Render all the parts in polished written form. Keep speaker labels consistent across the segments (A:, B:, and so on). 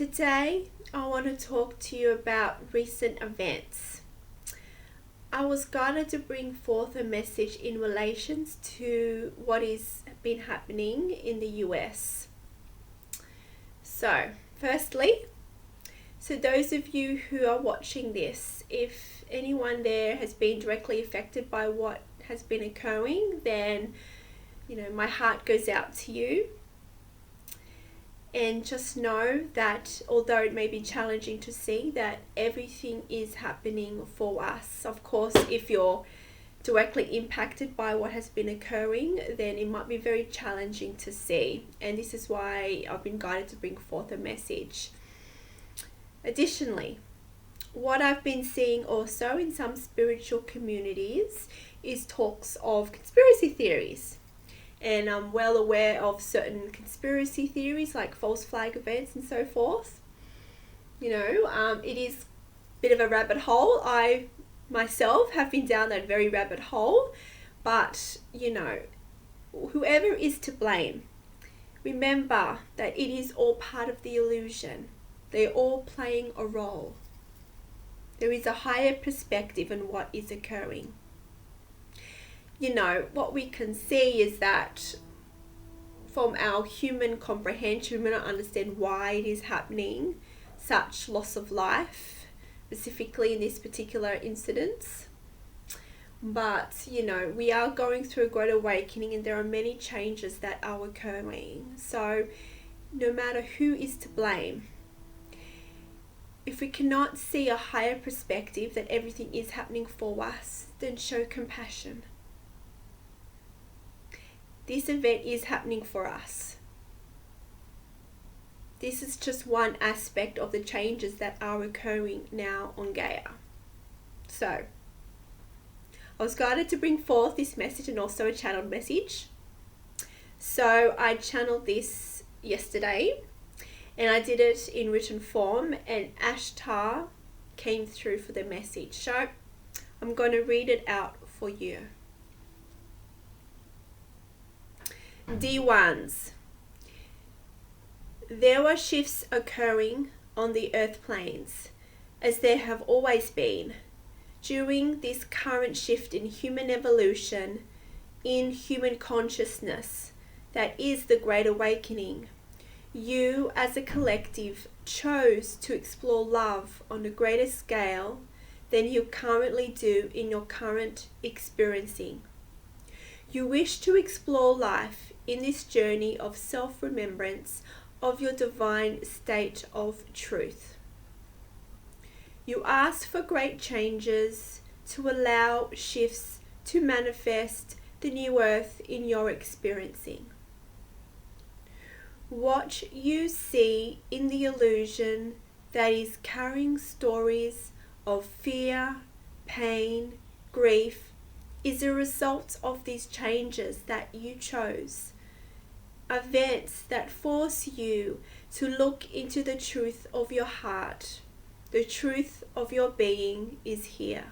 A: Today, I want to talk to you about recent events. I was guided to bring forth a message in relations to what has been happening in the US. So, firstly, those of you who are watching this, if anyone there has been directly affected by what has been occurring, then, my heart goes out to you. And just know that although it may be challenging to see, that everything is happening for us. Of course, if you're directly impacted by what has been occurring, then it might be very challenging to see. And this is why I've been guided to bring forth a message. Additionally, what I've been seeing also in some spiritual communities is talks of conspiracy theories. And I'm well aware of certain conspiracy theories like false flag events and so forth. It is a bit of a rabbit hole. I myself have been down that very rabbit hole. But, whoever is to blame, remember that it is all part of the illusion. They're all playing a role. There is a higher perspective in what is occurring. What we can see is that from our human comprehension, we don't understand why it is happening, such loss of life, specifically in this particular incident. But, we are going through a great awakening and there are many changes that are occurring. So, no matter who is to blame, if we cannot see a higher perspective that everything is happening for us, then show compassion. This event is happening for us. This is just one aspect of the changes that are occurring now on Gaia. So, I was guided to bring forth this message and also a channeled message. So, I channeled this yesterday and I did it in written form, and Ashtar came through for the message. So, I'm going to read it out for you. D1s. There are shifts occurring on the earth planes, as there have always been. During this current shift in human evolution, in human consciousness, that is the Great Awakening, you as a collective chose to explore love on a greater scale than you currently do in your current experiencing. You wish to explore life in this journey of self-remembrance of your divine state of truth. You ask for great changes to allow shifts to manifest the new earth in your experiencing. What you see in the illusion that is carrying stories of fear, pain, grief, is a result of these changes that you chose. Events that force you to look into the truth of your heart. The truth of your being is here.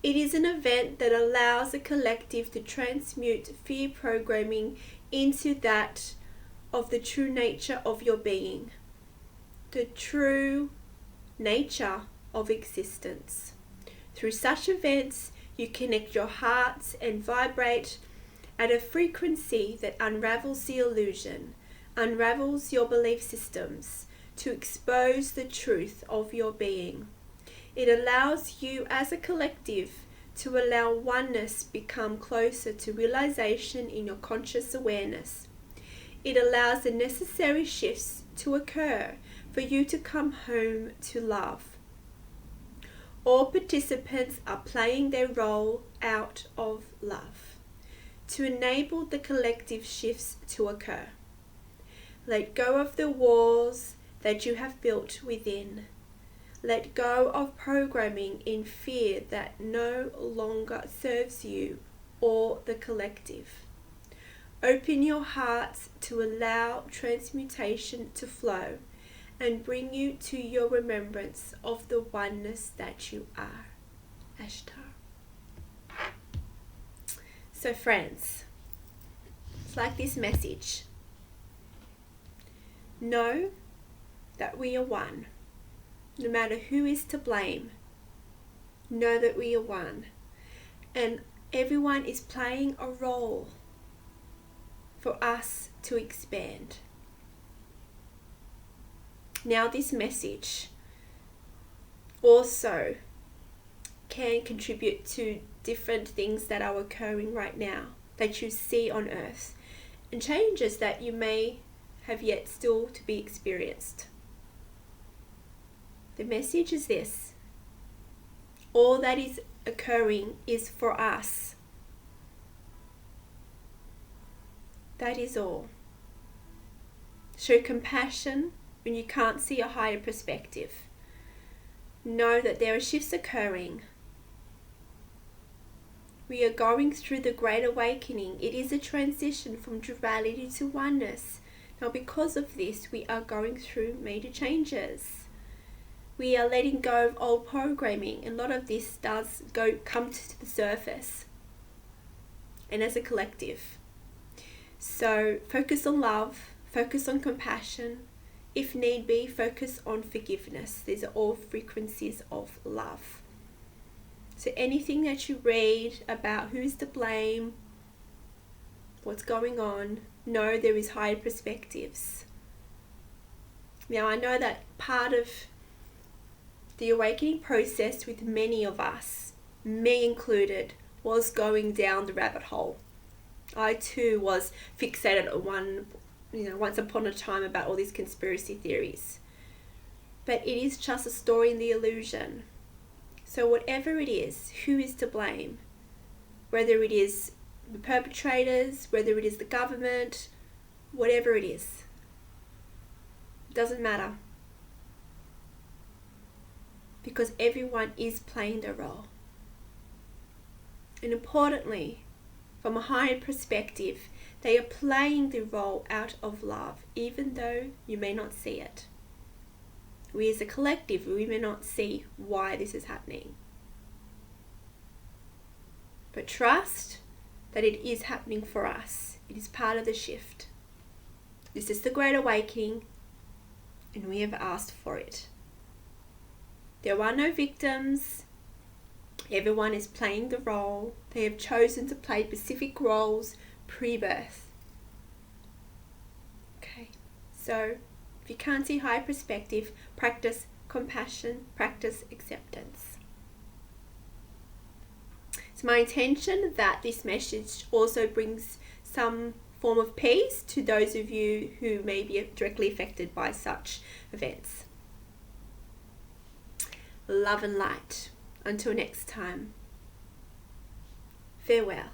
A: It is an event that allows a collective to transmute fear programming into that of the true nature of your being. The true nature of existence. Through such events, you connect your hearts and vibrate at a frequency that unravels the illusion, unravels your belief systems to expose the truth of your being. It allows you as a collective to allow oneness become closer to realization in your conscious awareness. It allows the necessary shifts to occur for you to come home to love. All participants are playing their role out of love to enable the collective shifts to occur. Let go of the walls that you have built within. Let go of programming in fear that no longer serves you or the collective. Open your hearts to allow transmutation to flow and bring you to your remembrance of the oneness that you are. Ashtar. So friends, it's like this message. Know that we are one. No matter who is to blame, know that we are one. And everyone is playing a role for us to expand. Now, this message also can contribute to different things that are occurring right now that you see on earth, and changes that you may have yet still to be experienced. The message is this: all that is occurring is for us. That is all. Show compassion when you can't see a higher perspective. Know that there are shifts occurring. We are going through the Great Awakening. It is a transition from duality to oneness. Now, because of this, we are going through major changes. We are letting go of old programming, and a lot of this does come to the surface, and as a collective. So focus on love, focus on compassion. If need be, focus on forgiveness. These are all frequencies of love. So anything that you read about who's to blame, what's going on, know there is higher perspectives. Now, I know that part of the awakening process with many of us, me included, was going down the rabbit hole. I too was fixated at once upon a time about all these conspiracy theories. But it is just a story in the illusion. So whatever it is, who is to blame? Whether it is the perpetrators, whether it is the government, whatever it is, doesn't matter. Because everyone is playing their role. And importantly, from a higher perspective, they are playing the role out of love, even though you may not see it. We as a collective, we may not see why this is happening. But trust that it is happening for us. It is part of the shift. This is the Great Awakening, and we have asked for it. There are no victims. Everyone is playing the role. They have chosen to play specific roles pre-birth. Okay, so if you can't see high perspective, practice compassion, practice acceptance. It's my intention that this message also brings some form of peace to those of you who may be directly affected by such events. Love and light. Until next time. Farewell.